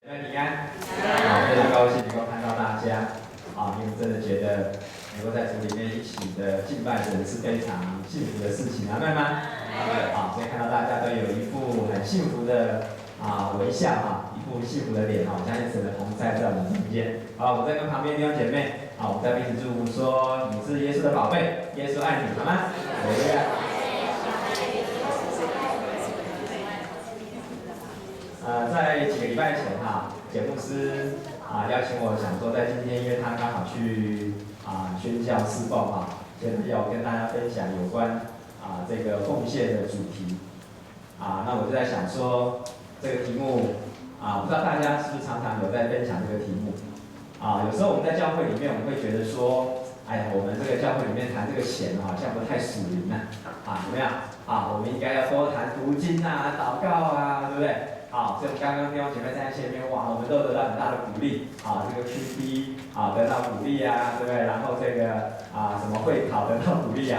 平安，非常高兴能够看到大家，因为真的觉得能够在主里面一起的敬拜神是非常幸福的事情，阿们吗？所以看到大家都有一副很幸福的微笑一副幸福的脸我相信神的同在在我们中间。我在跟旁边弟兄姐妹我们在彼此祝福说，你是耶稣的宝贝，耶稣爱你，好吗？在几个礼拜前简牧师邀请我，想说在今天，因为他刚好去宣教侍奉要跟大家分享有关这个奉献的主题那我就在想说，这个题目不知道大家是不是常常有在分享这个题目有时候我们在教会里面，我们会觉得说，哎呀，我们这个教会里面谈这个钱好像不太属灵怎么样我们应该要多谈读经祷告对不对？所以我们刚刚弟兄姐妹在前面，我们都得到很大的鼓励这个 QD 得到鼓励对不对？然后这个什么会考得到鼓励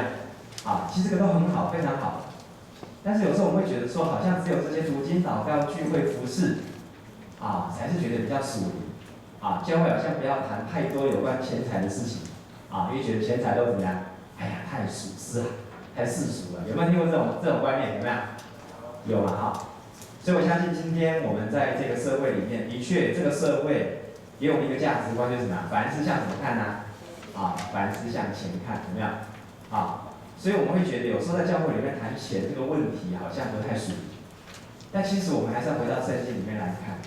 其实这个都很好，非常好。但是有时候我们会觉得说，好像只有这些读经、祷告、聚会、服事才是觉得比较属灵教会好像不要谈太多有关钱财的事情因为觉得钱财都怎么样？哎呀，太俗世太世俗了。有没有听过这种观念？有没有？有嘛所以我相信今天我们在这个社会里面，的确这个社会给我们一个价值观，就是什么？凡事向怎么看呢？凡事向钱看，有没有？所以我们会觉得有时候在教会里面谈钱这个问题好像不太属于，但其实我们还是要回到圣经里面来看。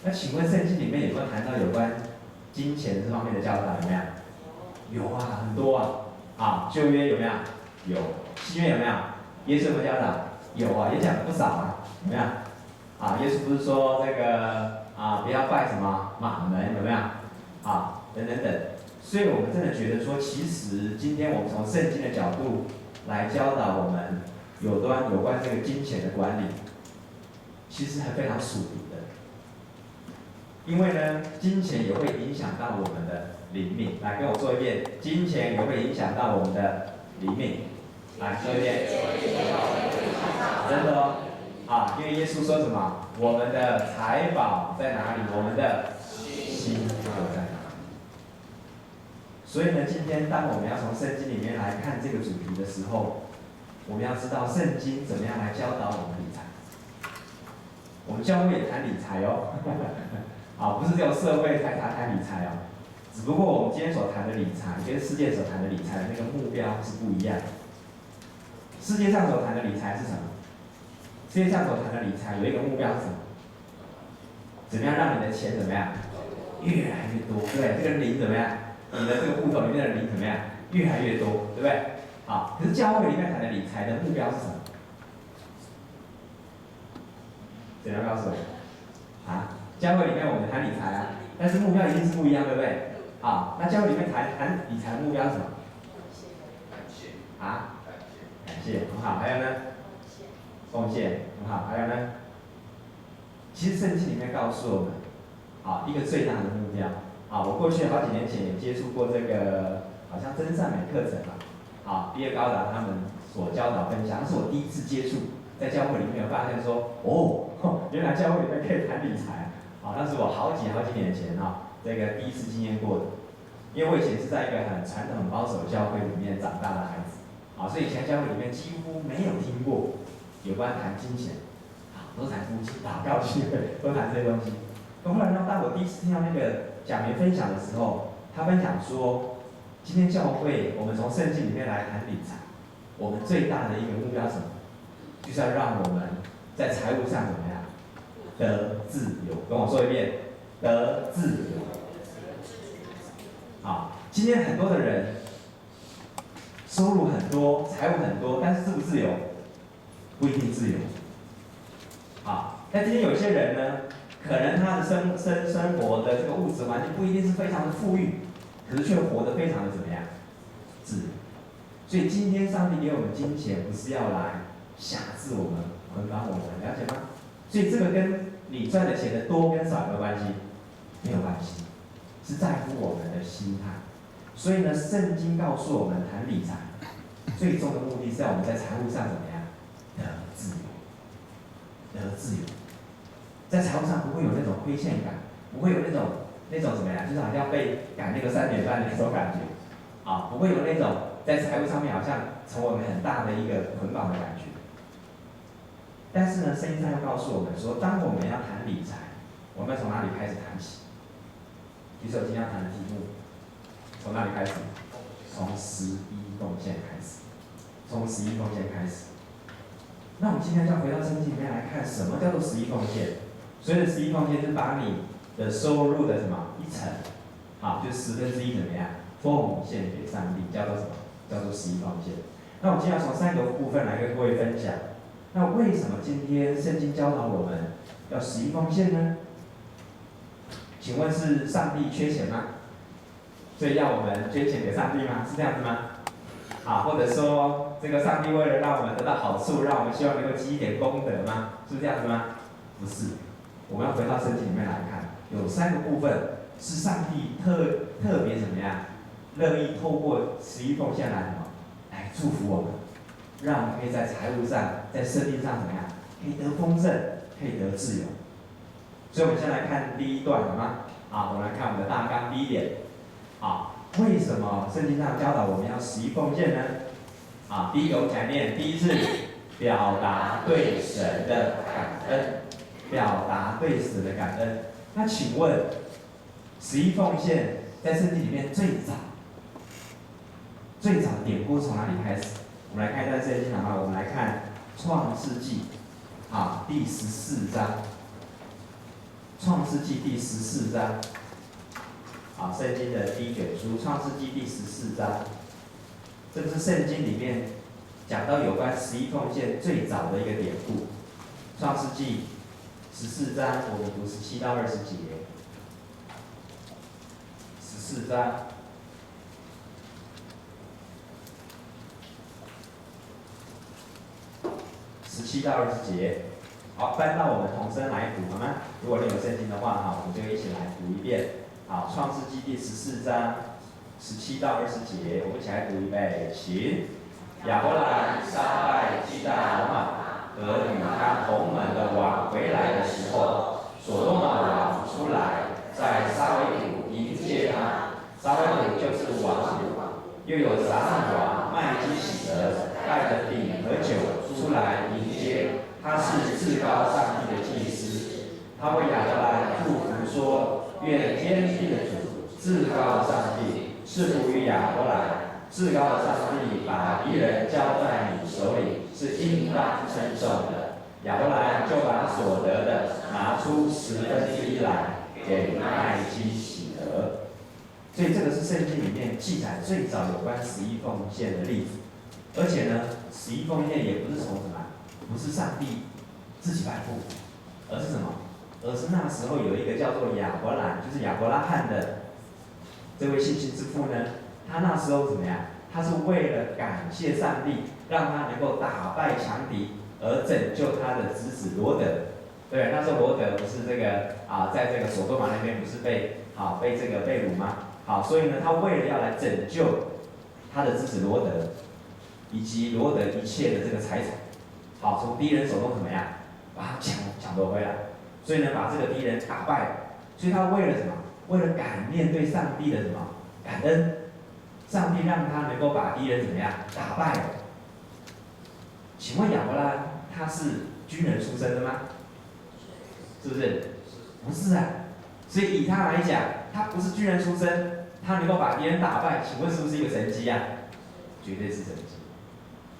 那请问圣经里面有没有谈到有关金钱这方面的教导？有没有？有很多旧约有没有？有。新约有没有？耶稣有没有教导？有也讲了不少有没有？耶稣不是说这个不要拜什么马门，有没有？等等等。所以我们真的觉得说，其实今天我们从圣经的角度来教导我们有关这个金钱的管理，其实还非常属灵的。因为呢，金钱也会影响到我们的灵命。来，跟我说一遍，金钱也会影响到我们的灵命。来，说一遍。真的因为耶稣说什么？我们的财宝在哪里？我们的心就在哪里。所以呢，今天当我们要从圣经里面来看这个主题的时候，我们要知道圣经怎么样来教导我们理财。我们教会也谈理财不是只有社会才谈理财只不过我们今天所谈的理财跟世界所谈的理财的那个目标是不一样的。世界上所谈的理财是什么？世界上所谈的理财有一个目标是什么？怎么样让你的钱怎么样越来越多，对不对？这个零怎么样？你的这个户头里面的零怎么样？越来越多，对不对？可是教会里面谈的理财的目标是什么？谁能告诉我？教会里面我们谈理财但是目标一定是不一样，对不对？那教会里面谈理财的目标是什么？感谢，很好。还有呢？奉献，很好。还有呢？其实圣经里面告诉我们，一个最大的目标。我过去好几年前也接触过这个，好像真善美课程比尔高达他们所教导分享，那是我第一次接触，在教会里面有发现说，原来教会里面可以谈理财那是我好几年前这个第一次经验过的。因为我以前是在一个很传统、很保守的教会里面长大的孩子所以以前教会里面几乎没有听过有关谈金钱都谈夫妻、祷告聚会，都谈这些东西。后来呢，当我第一次听到那个讲员分享的时候，他分享说，今天教会我们从圣经里面来谈理财，我们最大的一个目标是什么？就是要让我们在财务上怎么样得自由。跟我说一遍，得自由。今天很多的人收入很多，财务很多，但是自不自由？不一定自由。但今天有些人呢，可能他的生活的这个物质环境不一定是非常的富裕，可是却活得非常的怎么样？自由。所以今天上帝给我们金钱，不是要来辖制我们、捆绑我们，了解吗？所以这个跟你赚的钱的多跟少有没有关系？没有关系，是在乎我们的心态。所以呢，圣经告诉我们谈理财，最终的目的是要我们在财务上怎么样？得自由，得自由。在财务上不会有那种亏欠感，不会有那种怎么样，就是好像被赶那个3点半的那种感觉，啊，不会有那种在财务上面好像成为我们很大的一个捆绑的感觉。但是呢，圣经上又告诉我们说，当我们要谈理财，我们要从哪里开始谈起？其实我今天要谈的题目，从哪里开始？从11奉献开始，从11奉献开始。那我们今天就要回到圣经里面来看，什么叫做11奉献？所谓的11奉献，就是把你的收入的什么1成，好，就1/10怎么样，奉献给上帝，叫做什么？叫做11奉献。那我们今天要从3个部分来跟各位分享。那为什么今天圣经教导我们要11奉献呢？请问是上帝缺钱吗？所以要我们捐钱给上帝吗？是这样子吗？啊，或者说这个上帝为了让我们得到好处，让我们希望能够积一点功德吗？是这样子吗？不是，我们要回到圣经里面来看，有3个部分是上帝特别怎么样，乐意透过11奉献来什么，来祝福我们，让我们可以在财务上，在生命上怎么样，可以得丰盛，可以得自由。所以我们先来看第一段，好吗？啊，我们来看我们的大纲第1点，啊。为什么圣经上教导我们要11奉献呢？啊，第一个我们来念，第一是表达对神的感恩，表达对神的感恩。那请问，11奉献在圣经里面最早的典故从哪里开始？我们来看一下圣经好吗？我们来看创世纪，啊，第14章，创世纪第14章。啊，圣经的第1卷书《创世纪》第14章，这个是圣经里面讲到有关11奉献最早的一个典故。创世纪14章，我们读17到20节。14章17到20节。好，翻到我们同声来读好吗？如果你有圣经的话，哈，我们就一起来读一遍。好，《创世纪》第14章17到20节，我们一起来读预备，起。亚伯兰杀败基大罗马和与他同门的王回来的时候，所多玛王出来，在撒威谷迎接他。撒威谷就是王谷，又有撒冷王麦基洗德带着饼和酒出来迎接，他是至高上帝的祭司。他为亚伯兰祝福说。愿天地的主，至高的上帝赐福于亚伯兰。至高的上帝把敌人交在你手里，是应当称颂的。亚伯兰就把所得的拿出1/10来，给麦基洗德。所以这个是圣经里面记载最早有关11奉献的例子。而且呢，11奉献也不是从什么，不是上帝自己颁布，而是什么？而是那时候有一个叫做亚伯兰，就是亚伯拉罕的这位信心之父呢，他那时候怎么样？他是为了感谢上帝，让他能够打败强敌，而拯救他的侄子罗德。对，那时候罗德不是这个啊，在这个所多玛那边不是被被掳吗？好，所以呢，他为了要来拯救他的侄子罗德，以及罗德一切的这个财产，好，从敌人手中怎么样把他抢夺回来？所以呢，把这个敌人打败。所以他为了什么？为了感念对上帝的什么感恩，上帝让他能够把敌人怎么样打败。请问亚伯拉罕他是军人出身的吗？是不是？不是啊。所以以他来讲，他不是军人出身，他能够把敌人打败，请问是不是一个神迹啊？绝对是神迹。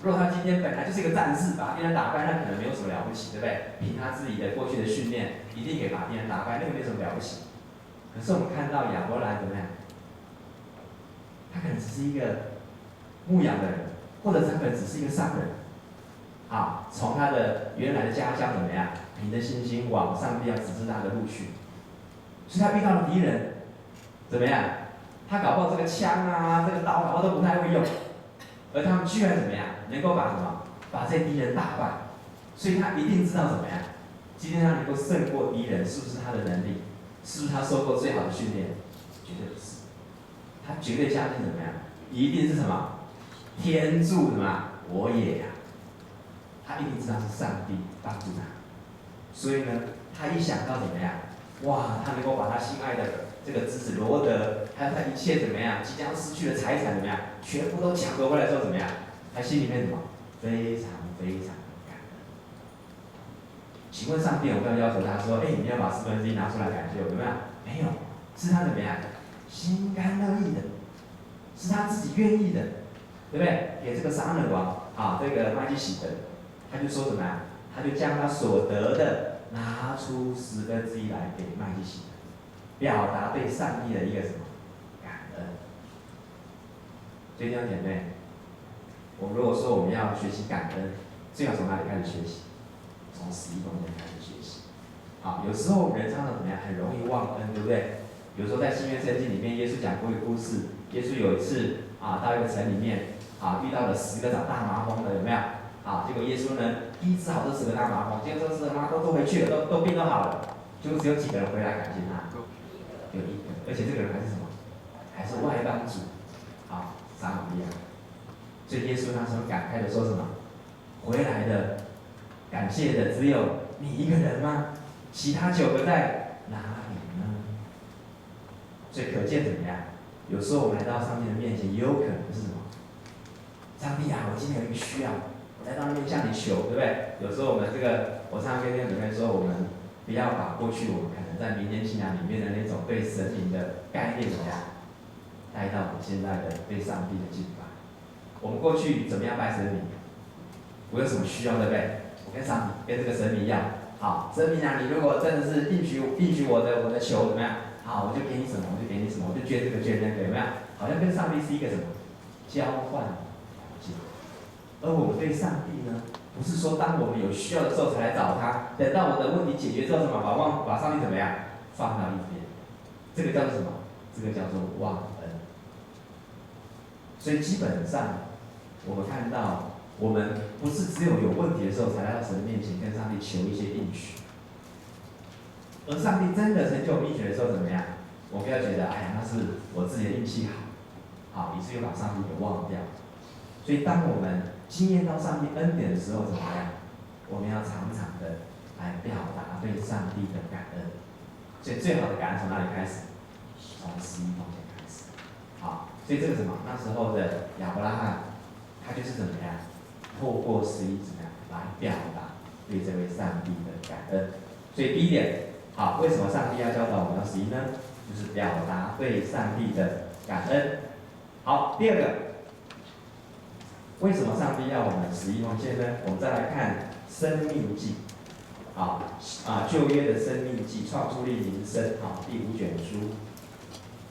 如果他今天本来就是一个战士，把敌人打败，那可能没有什么了不起，对不对？凭他自己的过去的训练，一定可以把敌人打败，那个没什么了不起。可是我们看到亚伯兰怎么样？他可能只是一个牧羊的人，或者他可能只是一个商人。啊，从他的原来的家乡怎么样？凭着信心往上帝要指示他的路去。所以他遇到了敌人，怎么样？他搞不好这个枪啊，这个刀搞不好都不太会用。而他们居然怎么样，能够把什么，把这敌人打败，所以他一定知道怎么样，今天他能够胜过敌人，是不是他的能力？是不是他受过最好的训练？绝对不是，他绝对相信怎么样，一定是什么，天助什么我也呀，他一定知道是上帝帮助他，所以呢，他一想到怎么样，哇，他能够把他心爱的这个侄子罗德，还有他一切怎么样，即将失去的财产怎么样，全部都抢夺回来之后怎么样？他心里面什么？非常非常的感恩。请问上帝有没有要求他说，你要把1/4拿出来感谢我？有没有？没有，是他怎么样？心甘乐意的，是他自己愿意的，对不对？给这个撒冷王这个麦基洗德，他就说什么呀？他就将他所得的拿出1/4来给麦基洗德，表达对上帝的一个什么感恩。所以弟兄姐妹，我们如果说我们要学习感恩，最好从哪里开始学习？从11奉献开始学习。有时候人常常怎么样，很容易忘恩，对不对？比如说在新约圣经里面，耶稣讲过一个故事。耶稣有一次到一个城里面遇到了10个长大麻风的，有没有？结果耶稣呢医治好这10个大麻风，结果这10个麻风都回去了，都病都好了，结果只有几个人回来感谢他，有1个，而且这个人还是什么？还是外邦族，撒玛利亚。所以耶稣那时候感慨的说什么？回来的感谢的只有你一个人吗？其他9个在哪里呢？所以可见怎么样？有时候我们来到上帝的面前，也有可能是什么？上帝我今天有一个需要，我来到那边向你求，对不对？有时候我们我常常跟弟兄姊妹说，我们不要把过去我们可能在民间信仰里面的那种对神明的概念怎么样，带到我们现在的对上帝的敬拜。我们过去怎么样拜神明？我有什么需要，对不对？我跟上帝跟这个神明一样，神明你如果真的是应许我的求怎么样？我就给你什么，我就给你什么，我就捐这个捐那个，有没有？好像跟上帝是一个什么交换条件。而我们对上帝呢，不是说当我们有需要的时候才来找他，等到我的问题解决之后，什么把上帝怎么样放到一边？这个叫做什么？这个叫做忘恩。所以基本上，我们看到，我们不是只有问题的时候才来到神的面前跟上帝求一些应许。而上帝真的成就我们应许的时候怎么样？我不要觉得那是我自己的运气好，以至于把上帝给忘掉。所以当我们经验到上帝恩典的时候怎么样？我们要常常的来表达对上帝的感恩。所以最好的感恩从哪里开始？从11奉献开始。所以这个什么？那时候的亚伯拉罕，他就是怎么样？透过11怎么样来表达对这位上帝的感恩。所以第一点。为什么上帝要教导我们要11呢？就是表达对上帝的感恩。第二个，为什么上帝要我们11奉献呢？我们再来看《申命记》，旧约的《申命记》，创出利民申，第5卷书，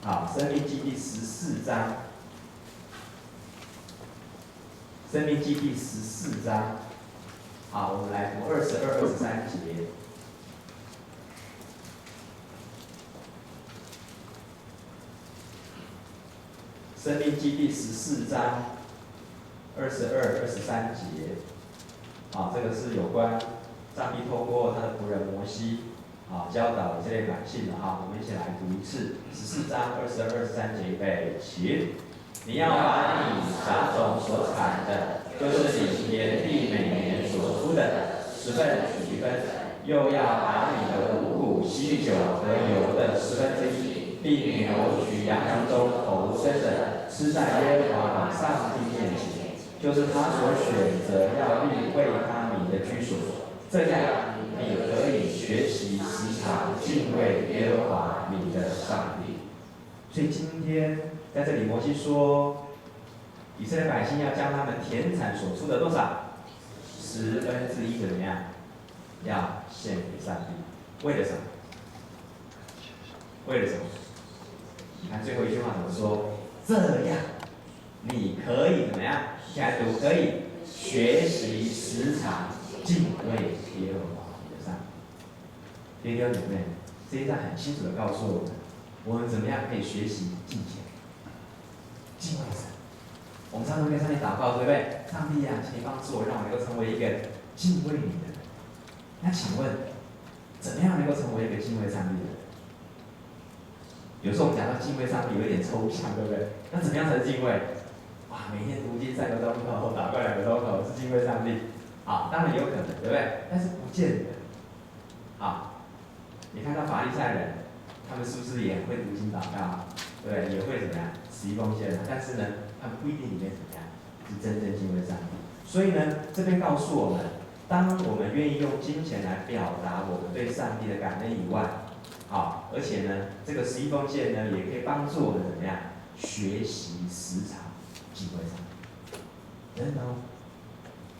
《申命记》第14章，《申命记》第14章，我们来读22、23节。申命记第14章22、23节，这个是有关上帝透过他的仆人摩西，教导这类百姓的我们一起来读一次14章22、23节，预备起。你要把你杂种所产的，就是你田地每年所出的10分取分，又要把你的五谷、喜酒和油的1/10，并牛、取羊中头生的，吃在耶和华上帝面前，就是他所选择要立为他名的居所。这样，你可以学习时常敬畏耶和华你的上帝。所以今天在这里，摩西说，以色列百姓要将他们田产所出的多少1/10怎么样？要献给上帝。为了什么？为了什么？你看最后一句话怎么说？这样，你可以怎么样？现在读可以学习时常敬畏耶和华你的上帝。弟兄姊妹，这一章很清楚的告诉我们，我们怎么样可以学习敬虔、敬畏神。我们常常跟上帝祷告，对不对？上帝请你帮助我，让我能够成为一个敬畏你的人。那请问，怎么样能够成为一个敬畏上帝的人？有时候我们讲到敬畏上帝有一点抽象，对不对？那怎么样才是敬畏？每天读经3个钟头，祷告2个钟头，是敬畏上帝？当然有可能，对不对？但是不见得。你看到法利赛人，他们是不是也会读经祷告？对，也会怎么样十一奉献？但是呢，他们不一定里面怎么样是真正敬畏上帝。所以呢，这边告诉我们，当我们愿意用金钱来表达我们对上帝的感恩以外，好，而且呢，这个十一奉献呢，也可以帮助我们怎么样学习时常敬畏上帝。真的哦，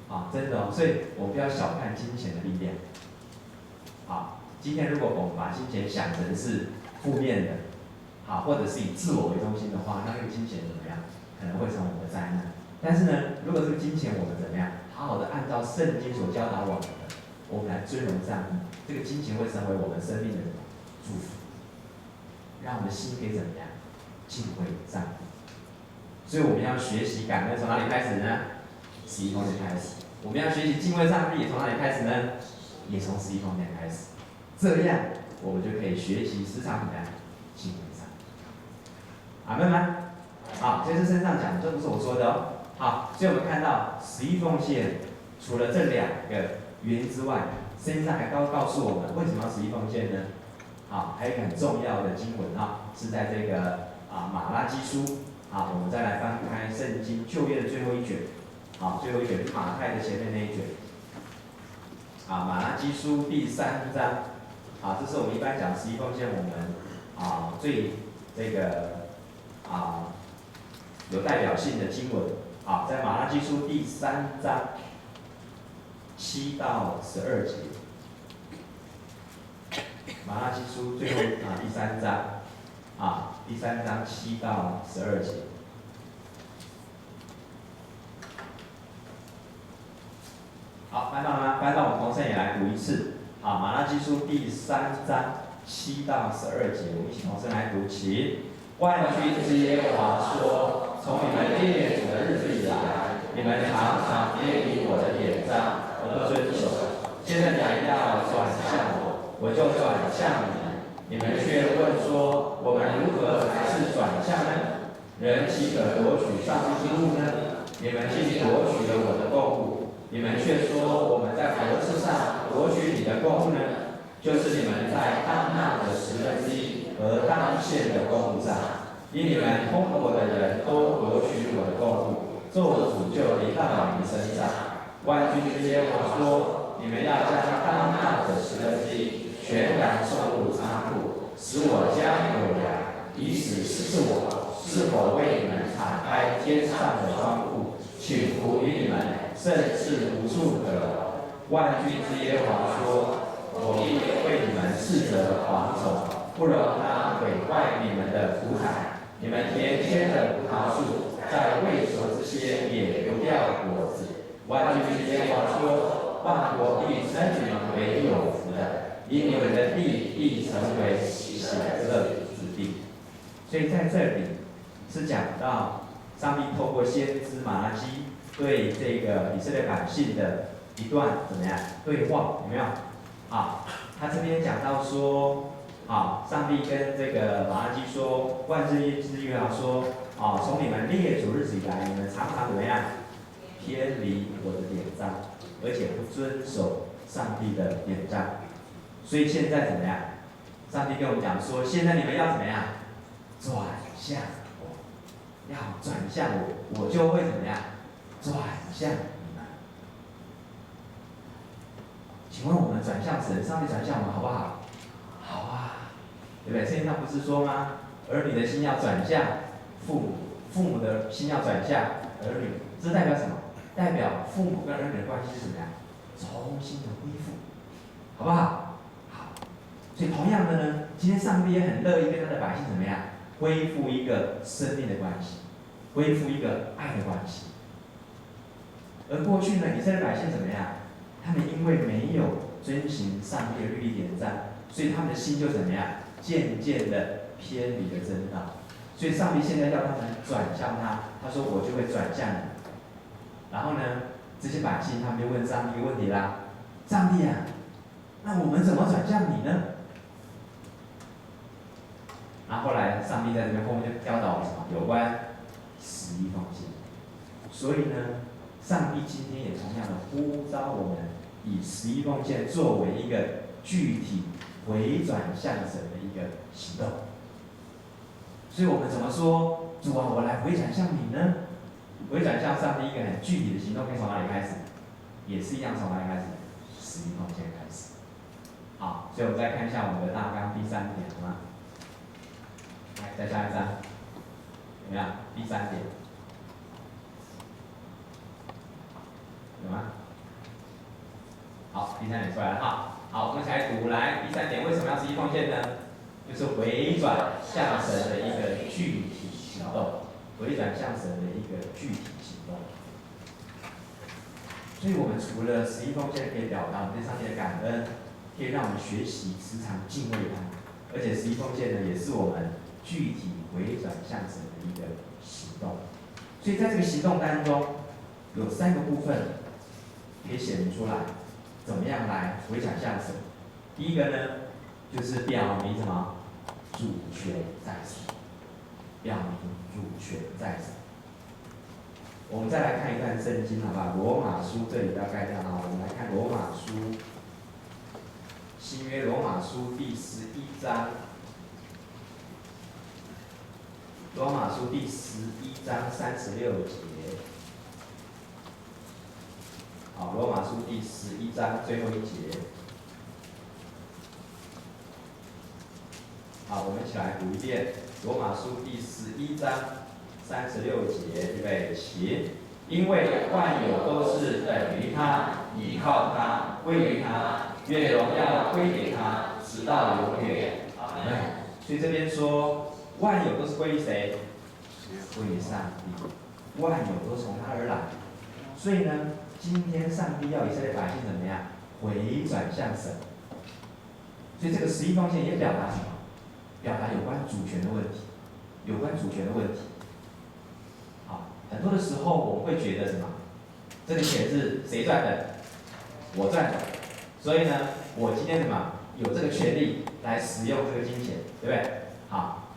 啊，真的哦，所以我们不要小看金钱的力量。好，今天如果我们把金钱想成是负面的，好，或者是以自我为中心的话，那这个金钱怎么样？可能会成为我们的灾难。但是呢，如果这个金钱我们怎么样，好好的按照圣经所教导我们的，我们来尊荣上帝，这个金钱会成为我们生命的祝福，让我们的心可以怎么样敬畏上帝。所以我们要学习感恩，从哪里开始呢？11奉献开始。我们要学习敬畏上帝，从哪里开始呢？也从11奉献开始。这样我们就可以学习时常怎么样敬畏上帝。阿们吗？好，这是圣经上讲的，这不是我说的哦。好，所以我们看到11奉献，除了这两个原因之外，圣经上还告诉我们为什么要11奉献呢？好，还有一个很重要的经文啊，是在这个马拉基书。好，我们再来翻开圣经旧约的最后一卷。好，最后一卷是马太的前面那一卷。马拉基书第3章。这是我们一般讲11奉献，我们最这个有代表性的经文。好，在马拉基书第3章7到12节。马拉基书最后第3章第3章7到12节。好，翻到了吗？翻到我们同声也来读一次。好，马拉基书第3章7到12节，我们一起同声来读起。万军之耶和华说：从你们列祖的日子以来，你们常常偏离我的典章而不遵守。现在你们要转向我，我就转向你们。你们却问说：我们如何才是转向呢？人岂可夺取上帝之物呢？你们竟夺取了我的供物。你们却说我们在何事上夺取你的供物呢？就是你们在当纳的1/10和当献的供物上，因你们通国的人都夺取我的供物，咒诅就临到你们身上。万军之耶和华说：你们要将当纳的1/10全然送入仓库，使我将有粮，以使试试我是否为你们敞开天上的窗户，请服于你们，甚至无处可容。万军之耶和华说：我必为你们斥责蝗虫，不容它毁坏你们的土产。你们田间的葡萄树，在未熟之些也不掉果子。万军之耶和华说：万国必称你们为有福的，因你们的地必成为喜乐之地。所以在这里是讲到上帝透过先知马拉基对这个以色列百姓的一段怎么样对话，有没有？他这边讲到说，上帝跟这个马拉基说，万之耶和华说，从你们列祖日子以来，你们常常怎么样偏离我的典章，而且不遵守上帝的典章。所以现在怎么样？上帝跟我们讲说，现在你们要怎么样？转向我，要转向我，我就会怎么样？转向你们。请问我们转向神，上帝转向我们好不好？好啊，对不对？圣经上不是说吗？儿女的心要转向父母，父母的心要转向儿女，这代表什么？代表父母跟儿女的关系是怎么样？重新的恢复，好不好？好。所以同样的呢，今天上帝也很乐意跟他的百姓怎么样？恢复一个生命的关系，恢复一个爱的关系。而过去呢，以色列百姓怎么样？他们因为没有遵行上帝的律例典章，所以他们的心就怎么样？渐渐的偏离了真道。所以上帝现在要他们转向他，他说我就会转向你。然后呢，这些百姓他们就问上帝一个问题啦：上帝啊，那我们怎么转向你呢？然后后来上帝在这边后面就教导我们什么？有关11奉献。所以呢，上帝今天也同样的呼召我们，以11奉献作为一个具体回转向神的一个行动。所以我们怎么说？主啊，我来回转向你呢？回转向上帝一个很具体的行动，可以从哪里开始？也是一样，从哪里开始？十一奉献开始。好，所以我们再看一下我们的大纲第3点，好吗？来，再下一张，怎么样？第3点，有吗？好，第3点出来了哈。好，我们一起来读，来，第3点为什么要十一奉献呢？就是回转向神的一个具体行动，回转向神的一个具体行动。所以我们除了十一奉献可以表达我们对上帝的感恩，可以让我们学习时常敬畏他，而且十一奉献呢，也是我们具体回转向神的一个行动。所以在这个行动当中，有3个部分可以显明出来，怎么样来回转向神。第一个呢，就是表明什么？主权在神，表明主权在神。我们再来看一段圣经，好不好？罗马书这里不要盖掉啊，我们来看罗马书，新约罗马书第11章，罗马书第11章36节。好，罗马书第11章最后一节。好，我们一起来读一遍罗马书第11章36节，预备起。因为万有都是等于他，依靠他，归于他，愿荣耀归给他，直到永远。阿门。所以这边说，万有都是归于谁？归于上帝。万有都从他而来。所以呢，今天上帝要以色列百姓怎么样？回转向神。所以这个十一奉献也表达什么？表达有关主权的问题，有关主权的问题。好，很多的时候我们会觉得什么？这个钱是谁赚的？我赚的。所以呢，我今天什么有这个权利来使用这个金钱，对不对？好，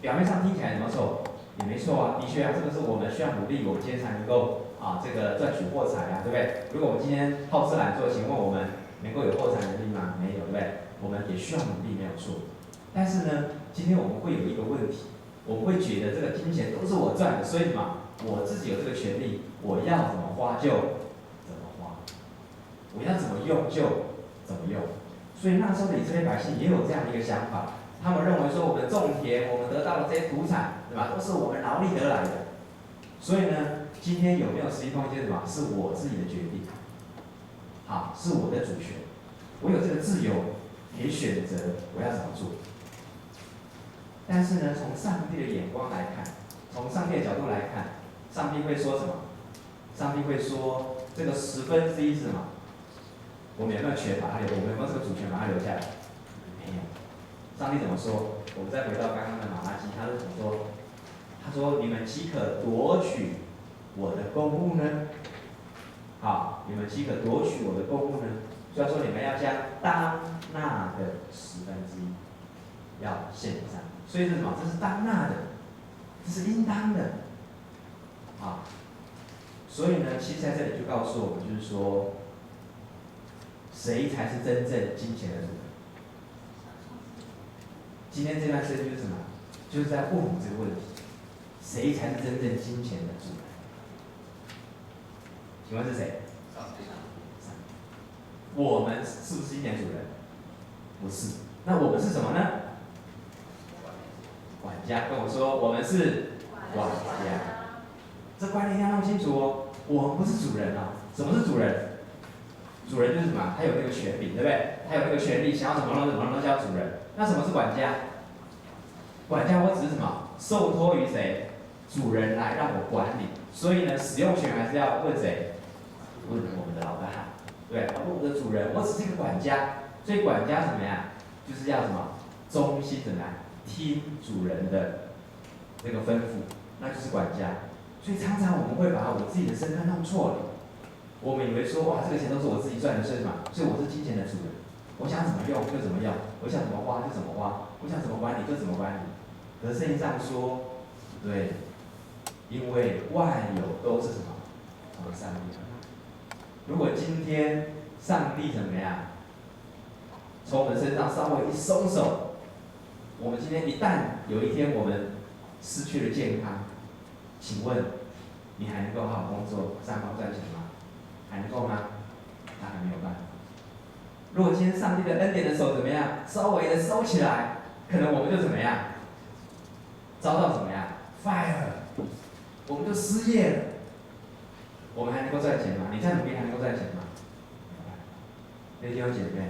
表面上听起来怎么说？也没错啊，的确啊，这个是我们需要努力，我们今天才能够这个赚取获财啊，对不对？如果我们今天好吃懒做，请问我们能够有获财能力吗？没有，对不对？我们也需要努力，没有错。但是呢，今天我们会有一个问题，我们会觉得这个金钱都是我赚的，所以嘛，我自己有这个权利，我要怎么花就怎么花，我要怎么用就怎么用。所以那时候的以色列百姓也有这样的一个想法，他们认为说我们种田，我们得到的这些土产，对吧，都是我们劳力得来的。所以呢，今天有没有十一奉献什么，是我自己的决定，好，是我的主权，我有这个自由，可以选择我要怎么做。但是呢，从上帝的眼光来看，从上帝的角度来看，上帝会说什么？上帝会说，这个1/10是什么？我们有没有权把它留？我们有没有这个主权把它留下来？没有。上帝怎么说？我们再回到刚刚的马拉基，他是怎么说？他说：“你们岂可夺取我的公物呢？好，你们岂可夺取我的公物呢？所以说，你们要将当纳的1/10要献上。所以是什么？这是当纳的，这是应当的。啊，所以呢，其实在这里就告诉我们，就是说，谁才是真正金钱的主人？今天这段圣经就是什么？就是在问我们这个问题：谁才是真正金钱的主人？请问是谁？我们是不是金钱主人？不是。那我们是什么呢？管家。跟我说，我们是管家。这观念要弄清楚哦。我们不是主人啊。什么是主人？主人就是什么？他有那个权柄，对不对？他有那个权利，想要怎么弄怎么弄，叫主人。那什么是管家？管家我只是什么？受托于谁？主人来让我管理。所以呢，使用权还是要问谁？问我们的老大，对，问我们的主人。我只是一个管家，所以管家怎么样？就是要什么？忠心怎么样？听主人的那个吩咐，那就是管家。所以常常我们会把我们自己的身份弄错了。我们以为说，哇，这个钱都是我自己赚的，所以什么？所以我是金钱的主人，我想怎么用就怎么用，我想怎么花就怎么花，我想怎么管理就怎么管理。可是圣经上说，对，因为万有都是什么？从上帝而来。如果今天上帝怎么样？从我们身上稍微一松手，我们今天一旦有一天我们失去了健康，请问你还能够好好工作、上班赚钱吗？还能够吗？当然没有办法。如果今天上帝的恩典的手怎么样，稍微的收起来，可能我们就怎么样，遭到怎么样 ，fire， 我们就失业了。我们还能够赚钱吗？你再努力还能够赚钱吗？弟兄姐妹，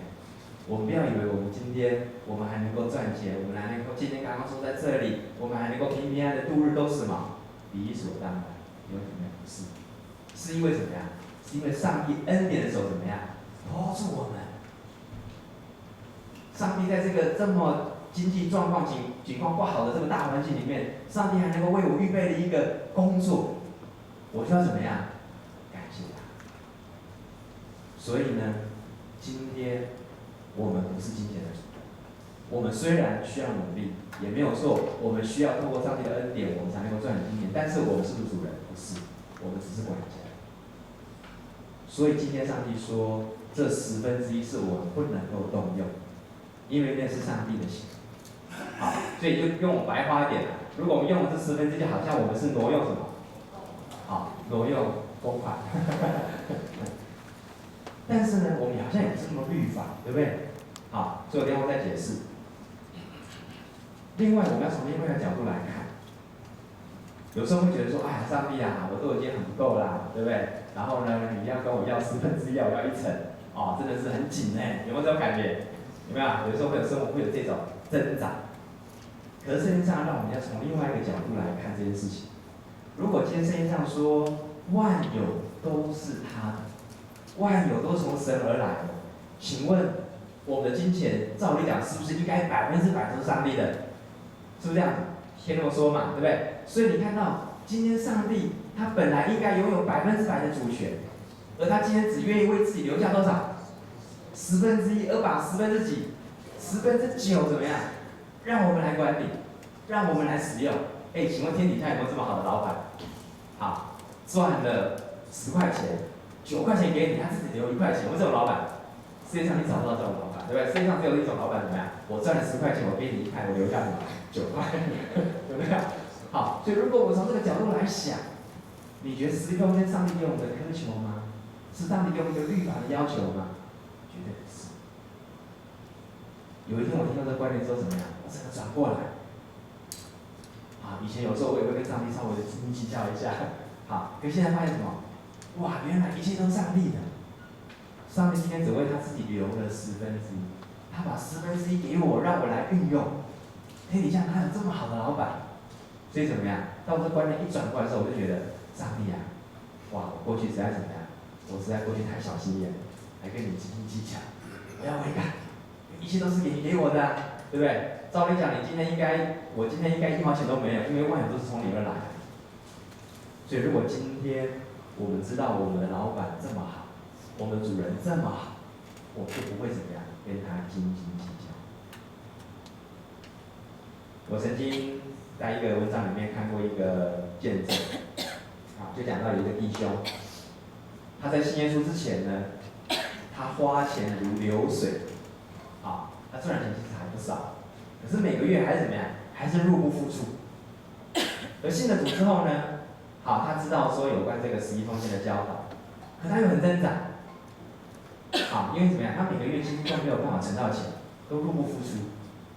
我们不要以为我们今天我们还能够赚钱，我们还能够今天刚刚坐在这里，我们还能够平平安安的度日，都是什么？理所当然。有什么不是？是因为怎么样？是因为上帝恩典的手怎么样托住我们？上帝在这个这么经济状况情况不好的这个大环境里面，上帝还能够为我预备了一个工作，我就要怎么样？感谢他。所以呢，今天我们不是金钱的主人，我们虽然需要努力，也没有错，我们需要透过上帝的恩典，我们才能够赚取金钱。但是我们是不是主人？不是，我们只是管家。所以今天上帝说，这1/10是我们不能够动用，因为那是上帝的血。好，所以就用白话一点，如果我们用了这1/10，就好像我们是挪用什么？好，挪用公款。但是呢，我们好像也不是那么律法，对不对？好，所以我等一下再解释。另外，我们要从另外一个角度来看，有时候会觉得说，哎呀，上帝啊，我都已经很不够啦，对不对？然后呢，你要跟我要1/10，要我要1成，哦，真的是很紧哎，有没有这种感觉？有没有？有时候会有生活会有这种挣扎。可是圣经上让我们要从另外一个角度来看这件事情。如果今天圣经上说万有都是他的，万有都是从神而来的，请问我们的金钱照理讲是不是应该100%都是上帝的？是不是这样子？天这么说嘛，对不对？所以你看到今天上帝他本来应该拥有100%的主权，而他今天只愿意为自己留下多少？1/10，而把9/10怎么样？让我们来管理，让我们来使用。哎，请问天底下有没有这么好的老板？好，赚了10块钱，9块钱给你，他自己留1块钱，有没有这种老板？世界上你找不到这种老板，对不对？世界上只有一种老板怎么样？我赚了10块钱，我给你1块，我留下什么？9块，有没有？好，所以如果我从这个角度来想，你觉得10公斤上帝给我们的苛求吗？是上帝给我们一个律法的要求吗？绝对不是。有一天我听到这个观念之后怎么样？我整个转过来。啊，以前有时候我也会跟上帝稍微的斤斤计较一下，好，可是现在发现什么？哇，原来一切都是上帝的。上帝今天只为他自己留了1/10，他把1/10给我，让我来运用。天底下哪有这么好的老板？所以怎么样？当我这观念一转过来的时候，我就觉得上帝啊，哇，我过去实在怎么样？我实在过去太小心眼了，还跟你斤斤计较，我要悔改。一切都是你给我的、啊，对不对？照理讲，我今天应该1毛钱都没有，因为万有都是从你而来。所以如果今天我们知道我们的老板这么好，我们的主人这么好，我就不会怎么样跟他斤斤计较。我曾经在一个文章里面看过一个见证，啊，就讲到有一个弟兄，他在信耶稣之前呢，他花钱如流水。啊，他赚的钱其实还不少，可是每个月还是怎么样，还是入不敷出。而信了主之后呢，好，他知道说有关这个11奉献的教导，可他又很挣扎。好，因为怎么样，他每个月几乎都没有办法存到钱，都入不敷出。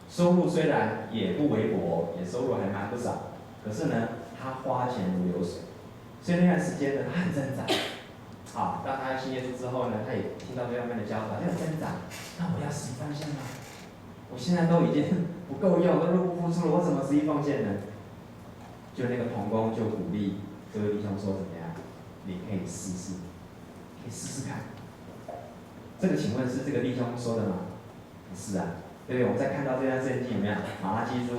收入虽然也不微薄，也收入还蛮不少，可是呢，他花钱如流水，所以那段时间呢，他很挣扎。好，当他信耶稣之后呢，他也听到这方面的教导，他很挣扎。那我要11奉献吗？我现在都已经不够用，都入不敷出了，我怎么11奉献呢？就那个同工就鼓励这位弟兄说怎么样？你可以试试，可以试试看。这个请问是这个弟兄说的吗？不是啊，对不对？我们再看到这段圣经有没有？马拉基书，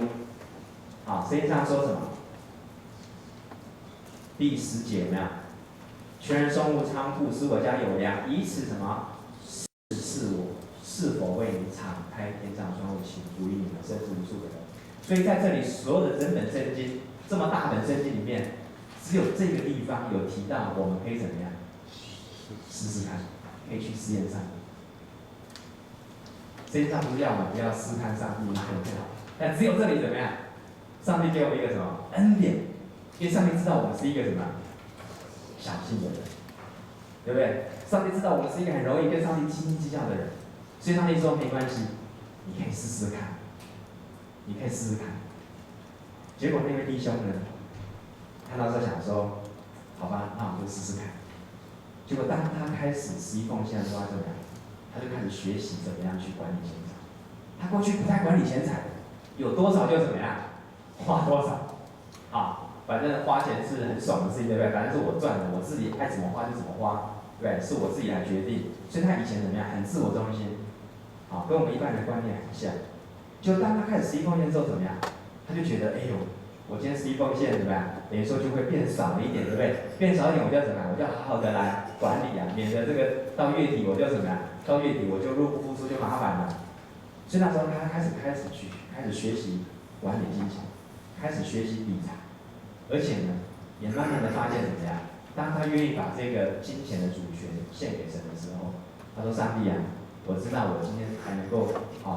好，圣经上说什么？第10节有没有？全人送入仓库，使我家有粮，以此什么？试我是否为你敞开天上窗户，请足以你们生出无数的人。所以在这里，所有的整本圣经，这么大本圣经里面，只有这个地方有提到，我们可以怎么样？试试看，可以去试验上。圣经上不是要我们不要试探上帝很好，但只有这里怎么样？上帝给我们一个什么恩典？因为上帝知道我们是一个什么小心的人，对不对？上帝知道我们是一个很容易跟上帝斤斤计较的人，所以上帝说没关系，你可以试试看，你可以试试看。结果那位弟兄呢，看到这想说，好吧，那我就试试看。结果当他开始11奉献的时候，他怎么样？他就开始学习怎么样去管理钱财。他过去不太管理钱财，有多少就怎么样，花多少。啊，反正花钱是很爽的事情，对不对？反正是我赚的，我自己爱怎么花就怎么花，对，是我自己来决定。所以他以前怎么样，很自我中心，啊，跟我们一般人的观念很像。就当他开始11奉献之后怎么样？他就觉得，哎呦，我今天11奉献怎么样？等于说就会变少了一点，对不对？变少一点，我就要怎么样？我就要好好的来管理啊，免得这个到月底我就怎么样？到月底我就入不敷出，就麻烦了。所以那时候他开始学习管理金钱，开始学习理财，而且呢，也慢慢的发现怎么样？当他愿意把这个金钱的主权献给神的时候，他说：“上帝啊，我知道我今天还能够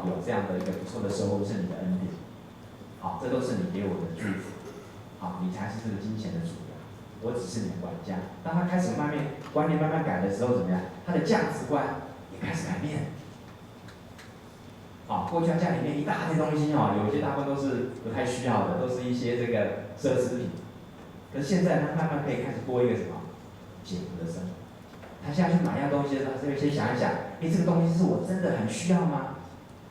有这样的一个不错的收入，是你的恩典。好，这都是你给我的祝福。好，你才是这个金钱的主人，我只是你的管家。”当他开始观念慢慢改的时候，怎么样？他的价值观也开始改变。过去他家里面一大堆东西有一些大部分都是不太需要的，都是一些这个奢侈品。可是现在他慢慢可以开始过一个什么简朴的生活。他现在去买一样东西的时候，他就会先想一想，这个东西是我真的很需要吗？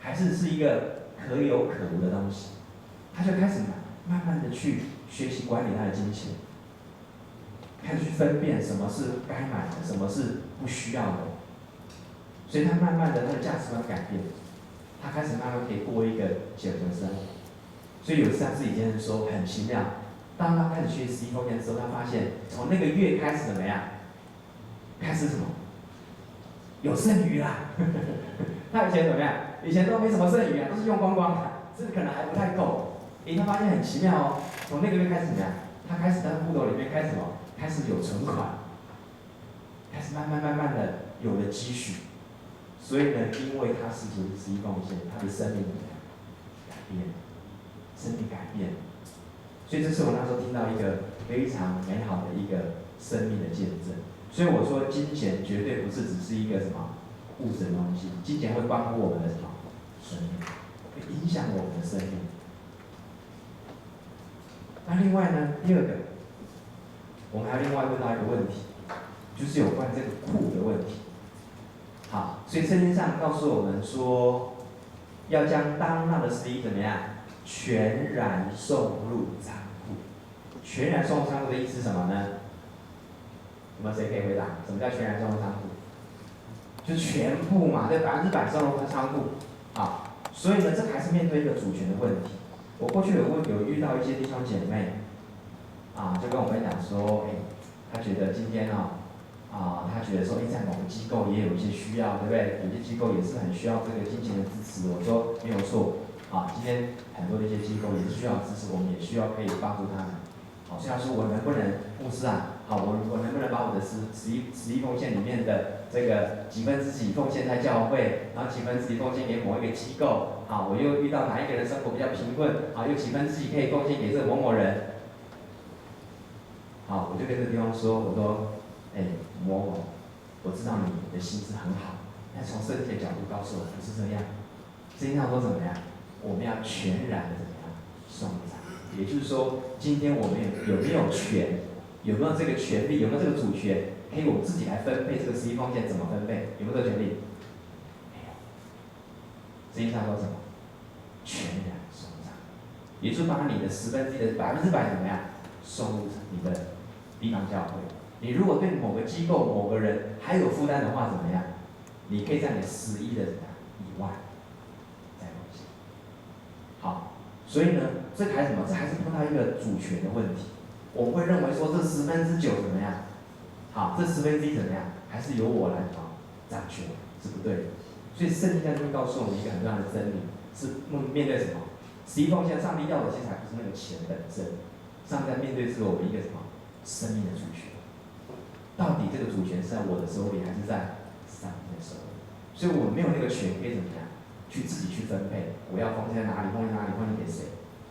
还是一个可有可无的东西？他就开始慢慢的去学习管理他的金钱，开始去分辨什么是该买的，什么是不需要的。所以他慢慢的他的价值观改变，他开始慢慢可以过一个简朴的生活。所以有一次他自己先生说很奇妙，当他开始学11奉献之后，他发现从那个月开始怎么样？开始什么？有剩余啦。他以前怎么样？以前都没什么剩余啊，都是用光光的，这可能还不太够。他发现很奇妙哦，从那个月开始怎么样？他开始在户头里面开始什么？开始有存款，开始慢慢的有了积蓄。所以呢，因为他实行11奉献，他的生命怎么样？改变，生命改变。所以这是我那时候听到一个非常美好的一个生命的见证。所以我说，金钱绝对不是只是一个什么物质的东西，金钱会关乎我们的什么生命，会影响我们的生命。那另外呢，第二个，我们还另外问到一个问题，就是有关这个库的问题。好，所以圣经上告诉我们说，要将当纳的11怎么样，全然送入仓库。全然送入仓库的意思是什么呢？有没有谁可以回答？什么叫全然送入仓库？就全部嘛，对，100%送入仓库。好，所以呢，这还是面对一个主权的问题。我过去有遇到一些弟兄姐妹，就跟我分享说，他觉得今天他觉得说，在某个机构也有一些需要，对不对？有些机构也是很需要这个金钱的支持。我说没有错，今天很多的一些机构也是需要支持，我们也需要可以帮助他们。虽然说我能不能，牧师我能不能把我的11奉献里面的这个几分之几奉献在教会，然后几分之几奉献给某一个机构，我又遇到哪一个人生活比较贫困，有几分之几可以奉献给这个某某人。我就跟这个地方说，我说，某某，我知道你的心是很好，但从圣经的角度告诉我不是这样。圣经上说怎么样？我们要全然的怎么样送给他。也就是说，今天我们有没有权，有没有这个权利，有没有这个主权，可以我们自己来分配这个11奉献怎么分配？有没有这个权利？没有。圣经上说什么？全然送上，也就是把你的1/10的100%怎么样送入你的地方教会。你如果对某个机构、某个人还有负担的话，怎么样？你可以在你11的以外再奉献。好，所以呢，这还什么？这还是碰到一个主权的问题。我们会认为说这9%怎么样？这1/10怎么样？还是由我来掌权，是不对的。所以圣经在这边告诉我们一个很重要的真理，是面对什么？11奉献，上帝要的其实还不是那个钱本身，上帝在面对是我们一个什么生命的主权。到底这个主权是在我的手里，还是在上帝的手里？所以我们没有那个权可以怎么样去自己去分配，我要奉献哪里，奉献哪里，奉献给谁？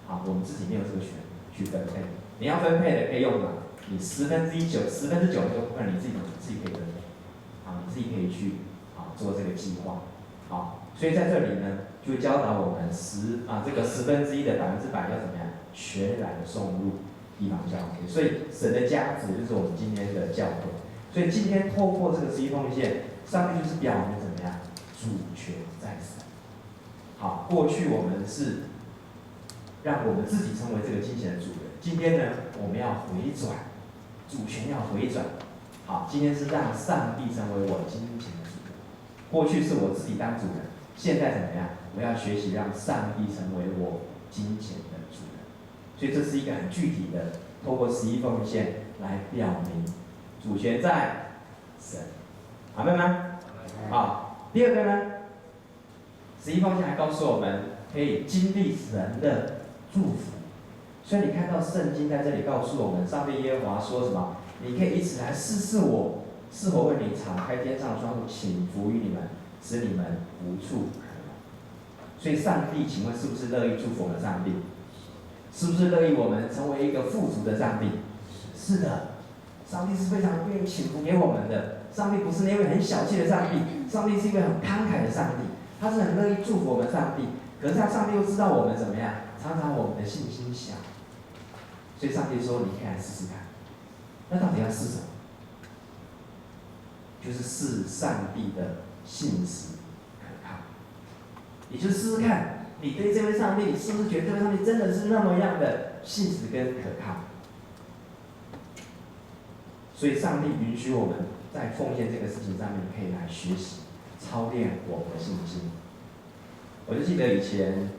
好，我们自己没有这个权去分配。你要分配的可以用嘛？你9%的这部分你自己可以分配，好，你自己可以去做这个计划，好，所以在这里呢，就教导我们这个1/10的100%要怎么样全然送入地方教会。所以神的家族就是我们今天的教会。所以今天透过这个11奉献，上帝就是表明怎么样主权在神。好，过去我们是让我们自己成为这个金钱的主人，今天呢，我们要回转，主权要回转。好，今天是让上帝成为我金钱的主人。过去是我自己当主人，现在怎么样？我要学习让上帝成为我金钱的主人。所以这是一个很具体的，透过11奉献来表明主权在神。阿们吗？好，第二个呢，11奉献还告诉我们可以经历神的祝福。所以你看到圣经在这里告诉我们，上帝耶和华说什么？你可以以此来试试我，是否为你敞开天上的窗户，倾福于你们，使你们无处可容。所以上帝，请问是不是乐意祝福我们？上帝是不是乐意我们成为一个富足的上帝？是的，上帝是非常愿意倾福给我们的。上帝不是那位很小气的上帝，上帝是一位很慷慨的上帝，他是很乐意祝福我们上帝。可是他上帝又知道我们怎么样，常常我们的信心小，所以上帝说：“你可以来试试看。”那到底要试什么？就是试上帝的信实可靠，也就是试试看，你对这位上帝，你是不是觉得这位上帝真的是那么样的信实跟可靠？所以上帝允许我们在奉献这个事情上面，可以来学习、操练我们的信心。我就记得以前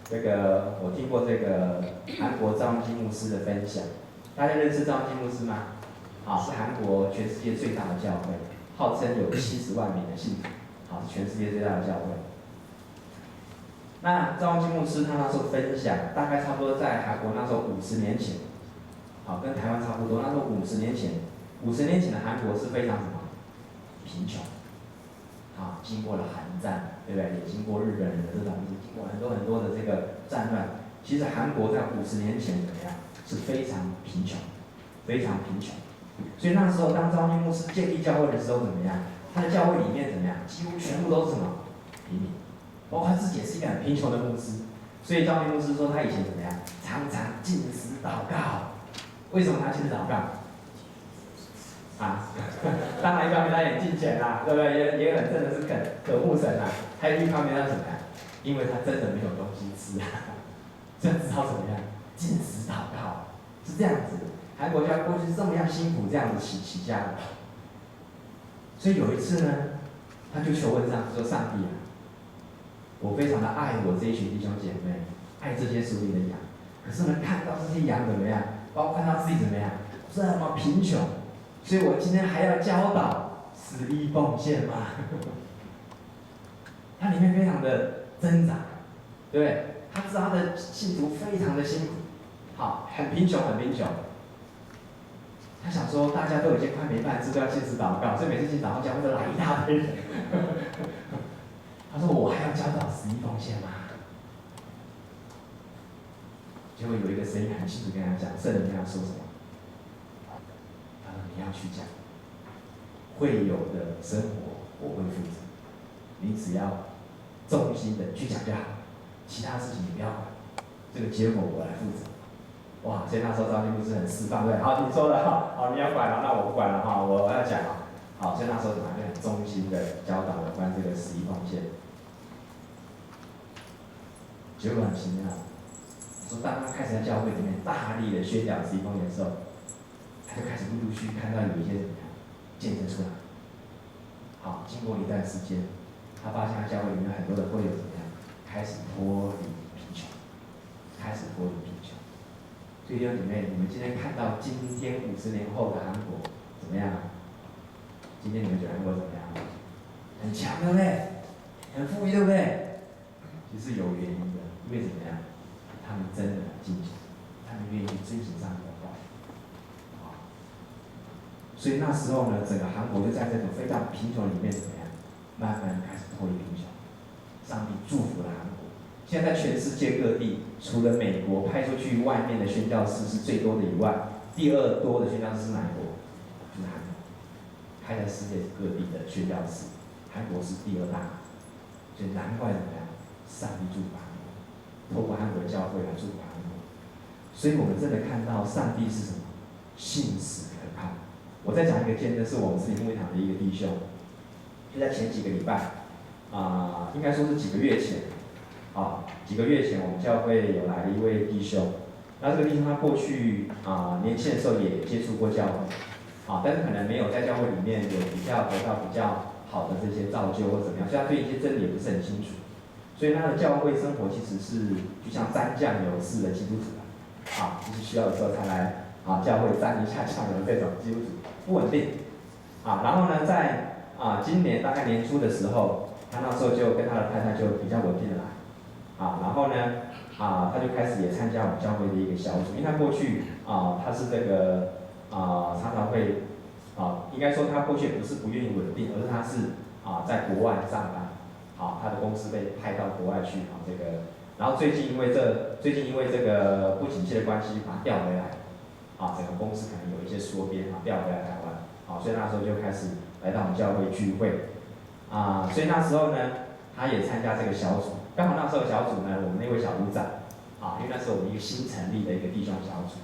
我听过这个韩国赵恩基牧师的分享，大家认识赵恩基牧师吗？是韩国全世界最大的教会，号称有70万名的信徒，是全世界最大的教会。那赵恩基牧师他那时候分享，大概差不多在韩国那时候50年前，跟台湾差不多。那时候50年前的韩国是非常什么贫穷，经过了韩战，对不对？也经过日本人的这种，经过很多的这个战乱。其实韩国在50年前怎么样？是非常贫穷，非常贫穷。所以那时候当赵恩基牧师建立教会的时候怎么样？他的教会里面怎么样？几乎全部都是什么平民，包括他自己也是一个很贫穷的牧师。所以赵恩基牧师说他以前怎么样？常常禁食祷告。为什么他禁食祷告？当然一方面他也进钱啦，对不对？也很真的是渴慕神啦。还有一方面他怎么样？因为他真的没有东西吃所以只好怎么样？禁食祷告，是这样子。韩国教会过去是这么样辛苦，这样子起家的。所以有一次呢，他就求问上帝说：“上帝啊，我非常的爱我这一群弟兄姐妹，爱这些属灵的羊。可是呢，看到这些羊怎么样，包括看到自己怎么样，这么贫穷。所以我今天还要教导11奉献嘛？他里面非常的挣扎，对不对？他知道他的信徒非常的辛苦，很贫穷。他想说，大家都已经快没饭吃，都要禁食祷告，所以每次禁食祷告教会都来一大堆人。他说：“我还要教导11奉献吗？”结果有一个声音很清楚跟他讲，圣灵跟他说什么？他说：“你要去讲，会有的生活我会负责，你只要忠心的去讲就好，其他事情你不要管，这个结果我来负责。”哇！所以那时候赵恩基牧师很释放，对，好，你说了，你要管了，那我不管了，我要讲了，所以那时候怎么样？就很忠心的教导有关这个11奉献。结果很奇妙，说当他开始在教会里面大力的宣讲11奉献的时候，他就开始陆续看到有一些怎么样见证出来。经过一段时间，他发现他教会里面很多的会友怎么样，开始脱离贫穷，所以弟兄姐妹，你们今天看到今天50年后的韩国怎么样？今天你们觉得韩国怎么样？很强，对不对？很富裕，对不对？其实有原因的，因为怎么样？他们真的很敬虔，他们愿意遵行上帝的话。所以那时候呢，整个韩国就在这种非常贫穷里面怎么样，慢慢开始脱离贫穷。上帝祝福了韩国。现在在全世界各地，除了美国派出去外面的宣教士是最多的以外，第二多的宣教士是哪一国？就是韩国，派在世界各地的宣教士，韩国是第二大，所以难怪怎么样？上帝祝福韩国，透过韩国的教会来祝福韩国。所以我们真的看到上帝是什么？信实可靠。我再讲一个见证，是我们自己牧会堂的一个弟兄，就在前几个礼拜，应该说是几个月前，几个月前我们教会有来了一位弟兄，那这个弟兄他过去年轻的时候也接触过教会，但是可能没有在教会里面有得到比较好的这些造就或怎么样，所以他对一些真理也不是很清楚，所以他的教会生活其实是就像沾酱油似的基督徒就是需要的时候才来教会沾一下酱油这种基督徒不稳定然后呢，在今年大概年初的时候，他那时候就跟他的太太就比较稳定了来然后呢他就开始也参加我们教会的一个小组，因为他过去他是这个常常会应该说他过去也不是不愿意稳定，而是他是在国外上班他的公司被派到国外去这个。然后最近因为这个不景气的关系，把他调回来，整个公司可能有一些缩编调回来台湾，所以那时候就开始来到我们教会聚会，所以那时候呢，他也参加这个小组，刚好那时候小组呢，我们那位小组长，因为那是我们一个新成立的一个弟兄小组，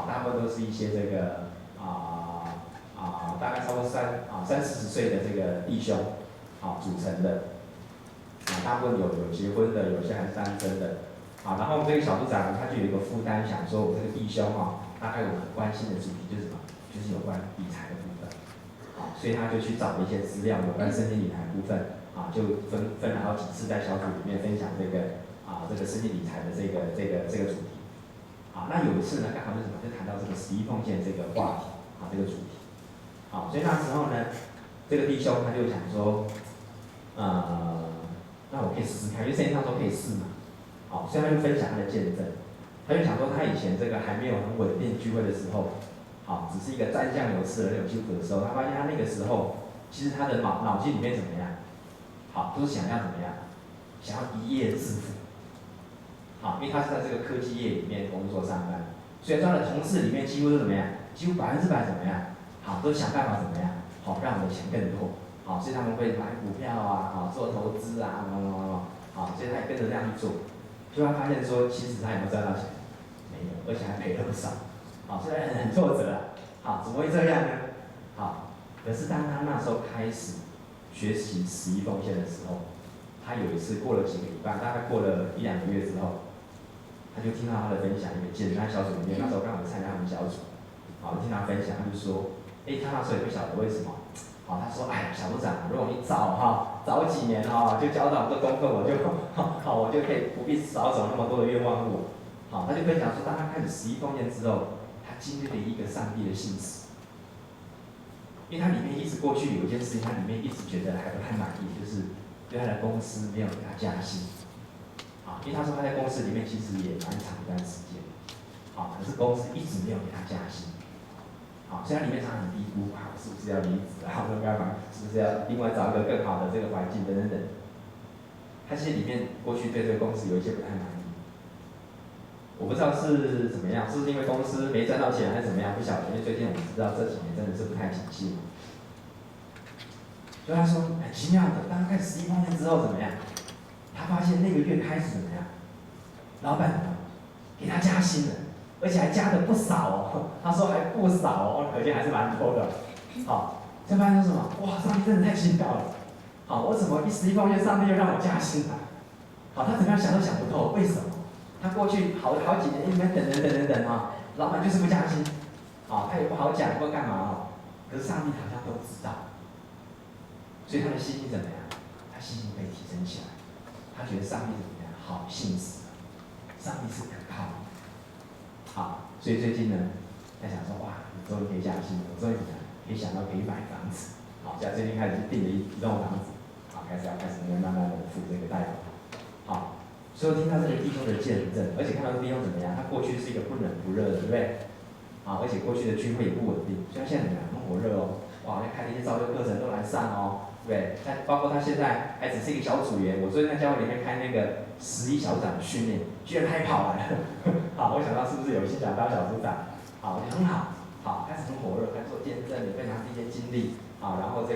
大部分都是一些这个大概超过30-40岁的这个弟兄组成的。大部分有结婚的，有些还是单身的，然后我们这个小组长他就有一个负担，想说我这个弟兄大概我很关心的主题就是什么？就是有关理财的部分，所以他就去找了一些资料，有关身心理财的部分，就分了好几次在小组里面分享这个身心理财的这个主题，那有一次呢，刚好就是什么？就谈到这个11奉献这个话题，这个主题，所以那时候呢，这个弟兄他就想说，那我可以试试看，因为圣经上说可以试嘛，所以他就分享他的见证，他就讲说他以前这个还没有很稳定聚会的时候，只是一个沾酱油似的那种基督徒的时候，他发现他那个时候，其实他的脑筋里面怎么样，都是想要怎么样，想要一夜致富，因为他是在这个科技业里面工作上班，所以他的同事里面几乎都怎么样，几乎100%怎么样，都想办法怎么样，让我的钱更多。所以他们会买股票做投资所以他也跟着这样去做，就他发现说，其实他有没有赚到钱？没有，而且还赔了不少，所以很挫折怎么会这样呢？可是当他那时候开始学习11奉献的时候，他有一次过了几个礼拜，大概过了1-2个月之后，他就听到他的分享，一个见证，他小组里面那时候刚好参加他们小组，听他分享，他就说，他那时候也不晓得为什么。他说：“哎呀，小组长，如果你早几年就教导这功课，我就可以不必少走那么多的冤枉路。”他就分享说，当他开始11奉献之后，他经历了一个上帝的信实，因为他里面一直过去有一件事情，他里面一直觉得还不太满意，就是对他的公司没有给他加薪，因为他说他在公司里面其实也蛮长一段时间，可是公司一直没有给他加薪。所以他里面常常很低估，是不是要离职干嘛？是不是要另外找一个更好的这个环境等。他其实里面过去对这个公司有一些不太满意，我不知道是怎么样，是不是因为公司没赚到钱还是怎么样，不晓得。因为最近我们知道这几年真的是不太景气嘛。所以他说很奇妙的，当他开始11奉献之后怎么样？他发现那个月开始怎么样？老板怎么给他加薪了？而且还加的不少他说还不少可见还是蛮多的。再发现说什么？哇，上帝真的太奇妙了。我怎么11奉献，上帝又让我加薪了？他怎么样想都想不透，为什么？他过去好几年一直在等老板就是不加薪，他也不好讲，不知道干嘛可是上帝好像都知道，所以他的信心怎么样？他信心被提升起来，他觉得上帝怎么样？好信实，上帝是可靠的。所以最近呢，在想说，哇，你终于可以加薪了，我终于可以想到可以买房子，所以最近开始订了一栋房子，开始慢慢的付这个贷款，所以听到这个弟兄的见证，而且看到这弟兄怎么样，他过去是一个不冷不热的，对不对？而且过去的聚会也不稳定，所以他现在怎么样？很火热哇，要开了一些造就课程都来上对，包括他现在还只是一个小组员，我最近在教会里面开那个11小组长的训练，居然开跑完了，好，我想到是不是有心想当小组长？好，很好，好，开始很火热，开始做见证，也分享自己的经历，啊，然后他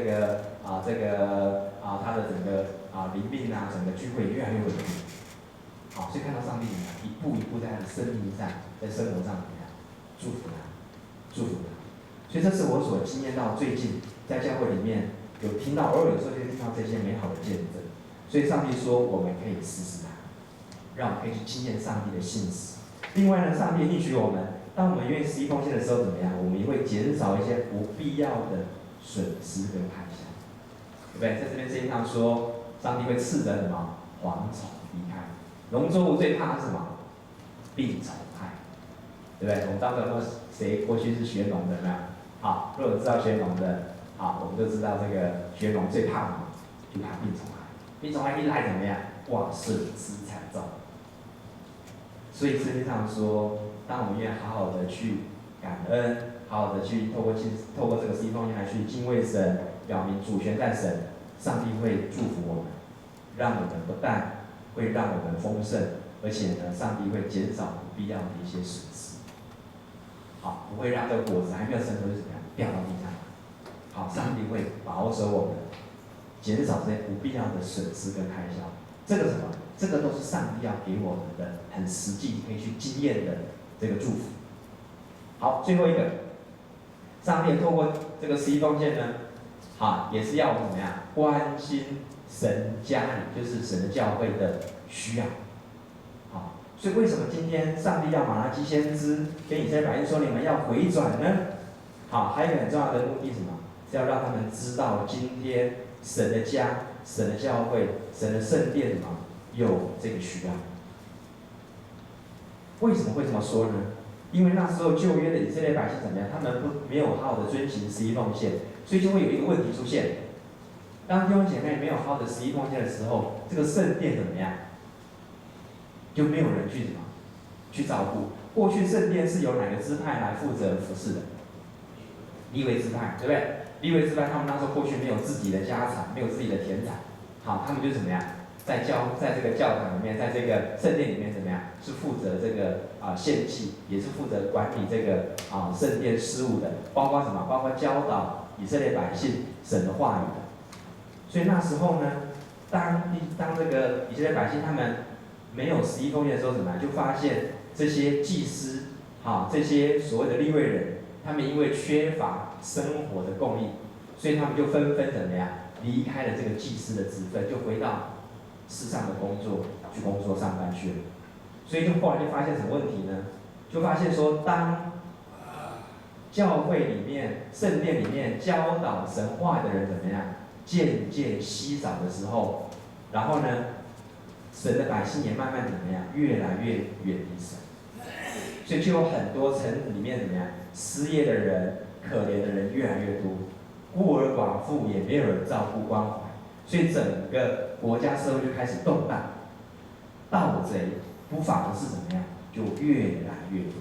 的整个灵命整个聚会越来越稳定，好，所以看到上帝一步一步在他的生命上，在生活上怎么样祝福他，祝福他，所以这是我所经验到最近在教会里面有听到，偶尔有时候就听到这些美好的见证，所以上帝说我们可以试试看，让我们可以去经验上帝的信实。另外呢，上帝应许我们，当我们愿意实际奉献的时候，怎么样？我们也会减少一些不必要的损失跟开销，对不对？在这边圣经上说，上帝会赐人什么？蝗虫离开。农作物最怕是什么？病虫害，对不对？我们当中谁过去是学农的呢？好，如果知道学农的，好，我们就知道这个学农最怕什么？就怕病虫害。病虫害一来怎么样？哇，损失惨重。所以圣经上说，当我们愿意好好的去感恩，好好的去透过这个实际奉献来去敬畏神，表明主权在神，上帝会祝福我们，让我们不但会让我们丰盛，而且呢，上帝会减少不必要的一些损失。好，不会让这个果子还没有生出就怎么样掉到地上。好，上帝会保守我们，减少这些不必要的损失跟开销。这个什么？这个都是上帝要给我们的很实际可以去经验的这个祝福。好，最后一个，上帝透过这个实际奉献呢，也是要我们怎么样关心神家里，就是神的教会的需要。好，所以为什么今天上帝要马拉基先知跟以色列百姓说你们要回转呢？好，还有一个很重要的目的是什么？是要让他们知道今天神的家、神的教会、神的圣殿什么有这个需要。为什么会这么说呢？因为那时候旧约的以色列百姓怎么样？他们没有好好的遵行十一奉献，所以就会有一个问题出现：当弟兄姐妹没有好好的十一奉献的时候，这个圣殿怎么样？就没有人去什么去照顾。过去圣殿是由哪个支派来负责服侍的？利未支派，对不对？利未支派他们那时候过去没有自己的家产，没有自己的田产，好，他们就怎么样？在这个教堂里面，在这个圣殿里面怎么样？是负责这个献祭，也是负责管理这个圣殿事务的，包括什么？包括教导以色列百姓神的话语的。所以那时候呢，当这个以色列百姓他们没有十一奉献的时候，怎么样？就发现这些祭司，这些所谓的利未人，他们因为缺乏生活的供应，所以他们就纷纷怎么样？离开了这个祭司的职分，就回到世上的工作去工作上班去了。所以后来就发现什么问题呢？就发现说，当教会里面、圣殿里面教导神话的人怎么样，渐渐稀少的时候，然后呢，神的百姓也慢慢怎么样，越来越远离神。所以就有很多城里面怎么样，失业的人、可怜的人越来越多，孤儿寡妇也没有人照顾关怀，所以整个国家社会就开始动荡，盗贼不法的事怎么样，就越来越多。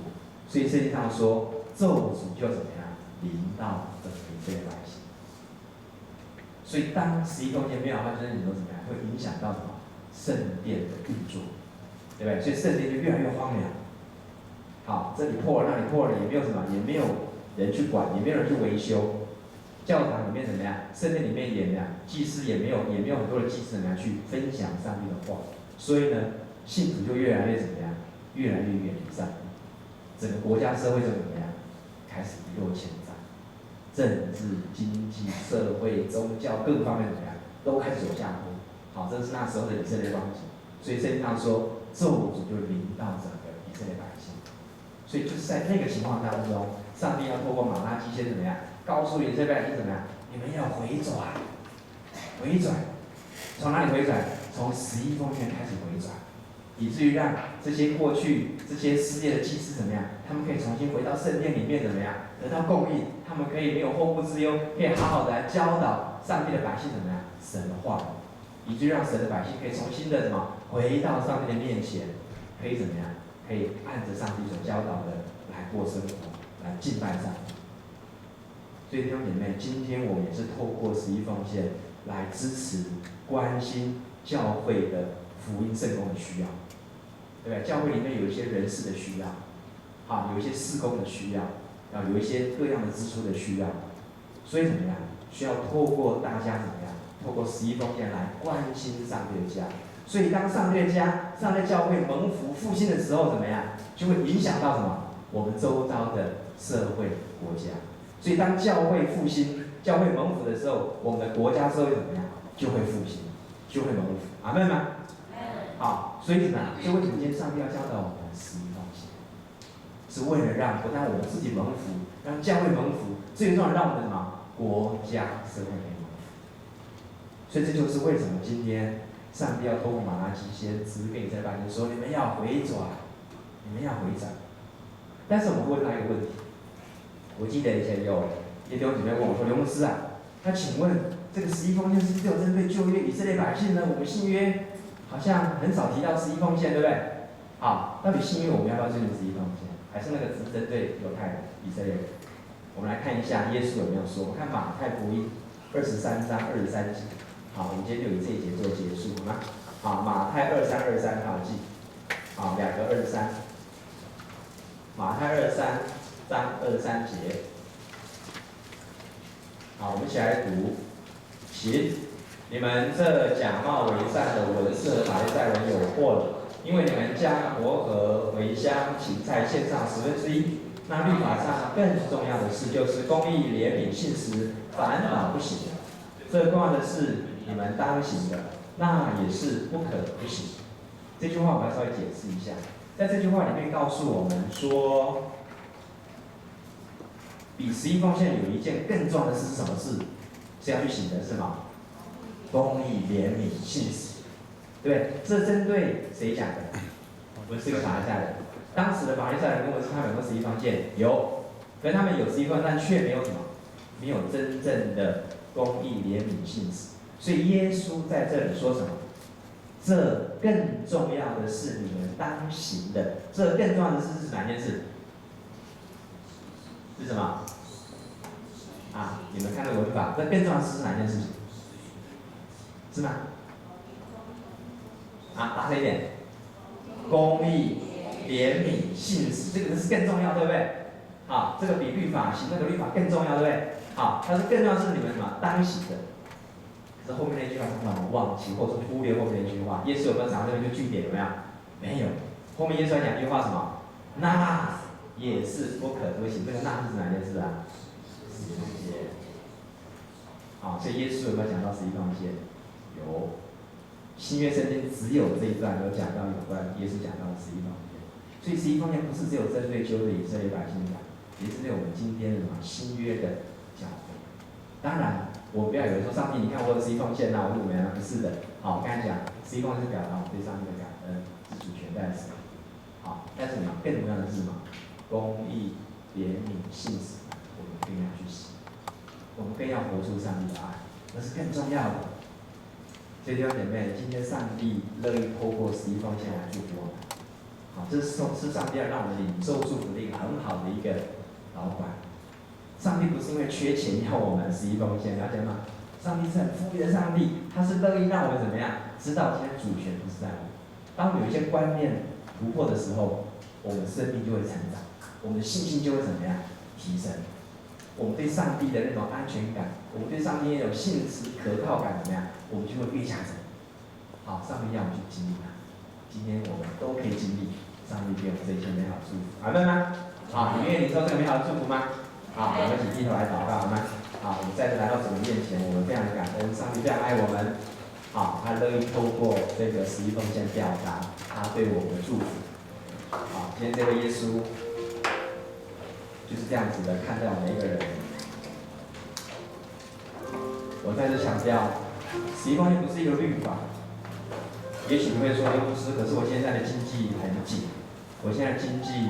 所以圣经上说，咒诅就怎么样临到整个以色列百姓。所以当十一奉献没有好好遵行，怎么样，会影响到什么圣殿的运作，对不对？所以圣殿就越来越荒凉。好，这里破了，那里破了，也没有什么，也没有人去管，也没有人去维修。教堂里面怎么样？圣殿里面也怎么样？祭司也没有很多的祭司怎么样去分享上帝的话。所以呢，信徒就越来越怎么样？越来越远离上帝。整个国家社会就怎么样？开始一落千丈。政治、经济、社会、宗教各方面怎么样？都开始走下坡。好，这是那时候的以色列光景。所以圣经上说，咒诅就临到整个以色列百姓。所以就是在那个情况当中，上帝要透过马拉基先怎么样，告诉以色列百姓怎么样？你们要回转，回转，从哪里回转？从十一奉献开始回转，以至于让这些过去这些失业的祭司怎么样？他们可以重新回到圣殿里面怎么样？得到供应，他们可以没有后顾之忧，可以好好的来教导上帝的百姓怎么样？神的话，以至于让神的百姓可以重新的什么？回到上帝的面前，可以怎么样？可以按着上帝所教导的来过生活，来敬拜上帝。所以弟兄姐妹，今天我们也是透过十一奉献来支持、关心教会的福音圣工的需要，对不对？教会里面有一些人事的需要，有一些事工的需要，有一些各样的支出的需要，所以怎么样？需要透过大家怎么样？透过11奉献来关心上帝的家。所以当上帝的家、上帝教会蒙福复兴的时候，怎么样？就会影响到什么？我们周遭的社会国家。所以当教会复兴、教会蒙福的时候，我们的国家社会怎么样？就会复兴，就会蒙福。阿门吗？好，所以怎么样？所以为什么今天上帝要教导我们11奉献？是为了让不但我们自己蒙福，让教会蒙福，最重要让我们什么？国家社会蒙福。所以这就是为什么今天上帝要透过马拉基先知跟以色列百姓说：你们要回转，你们要回转。但是我们问他一个问题，我记得以前有一些弟兄姐妹问我说：刘牧师啊，那请问这个11奉献是不是只有针对旧约以色列百姓呢？我们新约好像很少提到11奉献，对不对？好，到底新约我们要不要遵循11奉献，还是那个只针对犹太人、以色列人？我们来看一下耶稣有没有说。我看马太福音23章23节。好，我们今天就以这一节做结束，好吗？好，马太23好记。好，2个23。马太23章23节。好，我们一起来读。行，你们这假冒为善的文士和法利赛人有祸了，因为你们将薄荷、茴香、芹菜献上1/10。那律法上更重要的事，就是公义、怜悯、信实，烦恼不行。这重要的是你们当行的，那也是不可不行。这句话我们要稍微解释一下，在这句话里面告诉我们说，比11奉献有一件更重要的事是什么事？是要去行的，是吗？公义、怜悯、信实，对不对？这针对谁讲的？文士和法利赛人。当时的法利赛人跟文士他们有没有11奉献？有，可是他们有11奉献，但却没有什么？没有真正的公义、怜悯、信实。所以耶稣在这里说什么？这更重要的是你们当行的。这更重要的事是哪件事？是什么？你们看的文法，这更重要的是哪件事情？是吗？大声一点。公义、怜悯、信实，这个是更重要，对不对？这个比律法行那个律法更重要，对不对？但是更重要的是你们什么？当行的。可是后面那句话常常我们忘记，或者忽略后面那句话。耶稣有没有讲这边就句点有没有？没有。后面耶稣还讲一句话什么？那也是不可不行。这个那是指哪件事啊？11奉献。所以耶稣有没有讲到11奉献？有。新约圣经只有这一段有讲到有关耶稣讲到的11奉献。所以11奉献不是只有针对旧的以色列百姓讲，也是对我们今天的新约的教会。当然，我不要有人说上帝，你看我有11奉献，那我就怎么样？不是的。我刚才讲11奉献是表达我对上帝的感恩，是主权在神。但是更重要的是什么？公义、怜悯、信实，我们更要去行，我们更要活出上帝的爱，那是更重要的。所以弟兄姐妹，今天上帝乐意透过11奉献来祝福我们。这是上帝要让我们领受祝福的一个很好的一个老板。上帝不是因为缺钱要我们11奉献，了解吗？上帝是很富裕的上帝，他是乐意让我们怎么样？知道今天主权不是在我们。当我们有一些观念突破的时候，我们生命就会成长，我们的信心就会怎么样？提升。我们对上帝的那种安全感，我们对上帝那种信实可靠感怎么样？我们就会越加增。上帝要我们去经历它。今天我们都可以经历上帝给我们这些美好的祝福，阿们吗？你愿意领受这个美好的祝福吗？我们一起低头来祷告，好吗？我们再次来到主的面前，我们非常的感恩，上帝非常爱我们。他乐意透过这个11奉献表达他对我们的祝福。今天这位耶稣就是这样子的看待我们每一个人。我再次强调，11奉献不是一个律法。也许你会说，牧师，可是我现在的经济很紧，我现在经济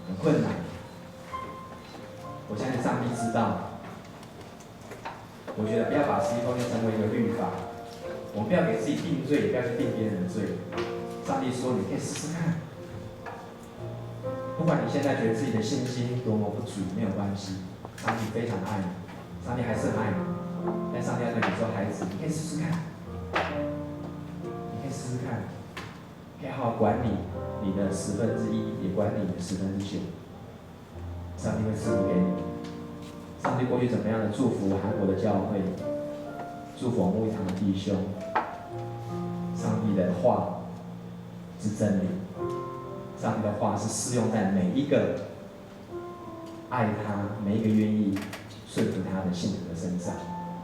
很困难。我相信上帝知道。我觉得不要把11奉献成为一个律法，我们不要给自己定罪，也不要去定别人的罪。上帝说，你可以试试看。不管你现在觉得自己的信心多么不足，没有关系，上帝非常爱你，上帝还是很爱你。但上帝要对你说，孩子，你可以试试看，你可以试试看，可以好好管理你的1/10，也管理你的9/10。上帝会赐福给你。上帝过去怎么样的祝福韩国的教会，祝福牧堂的弟兄。上帝的话是真理，上帝的话是适用在每一个爱他、每一个愿意顺服他的信徒的身上。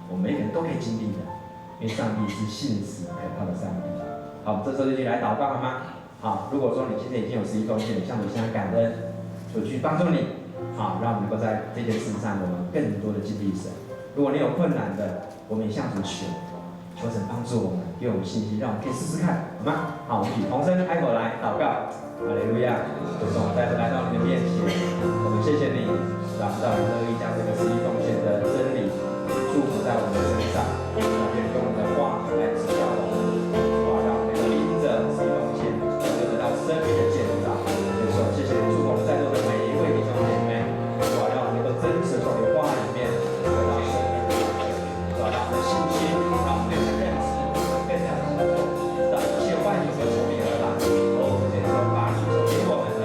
我们每个人都可以经历的，因为上帝是信实可靠的上帝。好，这时候就来祷告好吗？好，如果说你今天已经有11奉献，你向主向他感恩，主去帮助你。好，让我们能够在这件事上，我们更多的经历神。如果你有困难的，我们也向主求，求神帮助我们，给我们信心，让我们可以试试看，好吗？好，我们一起同声开口来祷告。哈利路亚！主，我们再次来到你的面前，我们谢谢你，让你乐意将这个11奉献的真理祝福在我们的身上，愿用你的话来指教我们，让我们因着11奉献，能够得到生命的建造。谢谢你祝福我们在座的每一位弟兄姐妹，让我们能够真实从你的话里面得到生命的改变，让我们的信心，让我们对你的认识更加的丰富，让一切万有都从你而来。这是把你所给我们的，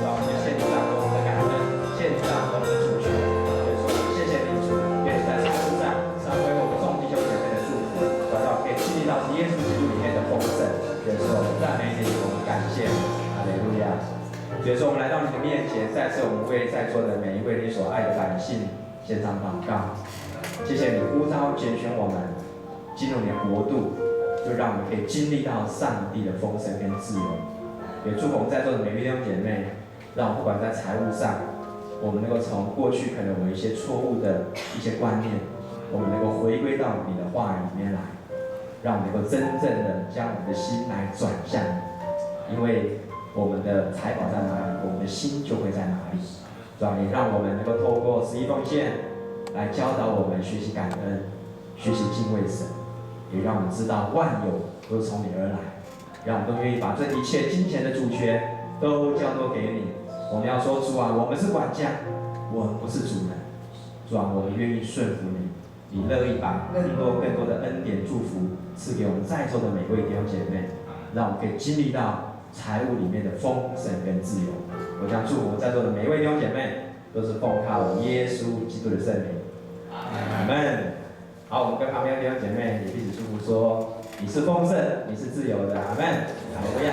让我们献上我们的感恩，献上我们的主权。谢谢你主，愿你在场子上常为我们众弟兄姐妹的祝福，让我们可以经历到耶稣基督里面的丰盛。也是我们赞美你，我们感谢你，哈利路亚。所以说，我们来到你的面前，再次我们为在座的每一位你所爱的百姓献上祷告。谢谢你呼召拣选我们进入你的国度，就让我们可以经历到上帝的丰盛跟自由。也祝福我们在座的每一位弟兄姐妹，让我们不管在财务上，我们能够从过去可能有一些错误的一些观念，我们能够回归到你的话语里面来，让我们能够真正的将我们的心来转向你，因为我们的财宝在哪里，我们的心就会在哪里。主啊，也让我们能够透过11奉献来教导我们学习感恩，学习敬畏神，也让我们知道万有都是从你而来，让我们都愿意把这一切金钱的主权都交托给你。我们要说，主啊，我们是管家，我们不是主人。主啊，我们愿意顺服你，你乐意把更多的恩典祝福赐给我们在座的每位弟兄姐妹，让我们可以经历到财务里面的丰盛跟自由。我将祝福在座的每一位弟兄姐妹，都是奉靠耶稣基督的圣名。阿门。好，我们跟旁边的弟兄姐妹也彼此祝福说：你是丰盛，你是自由的。阿门。好，不要。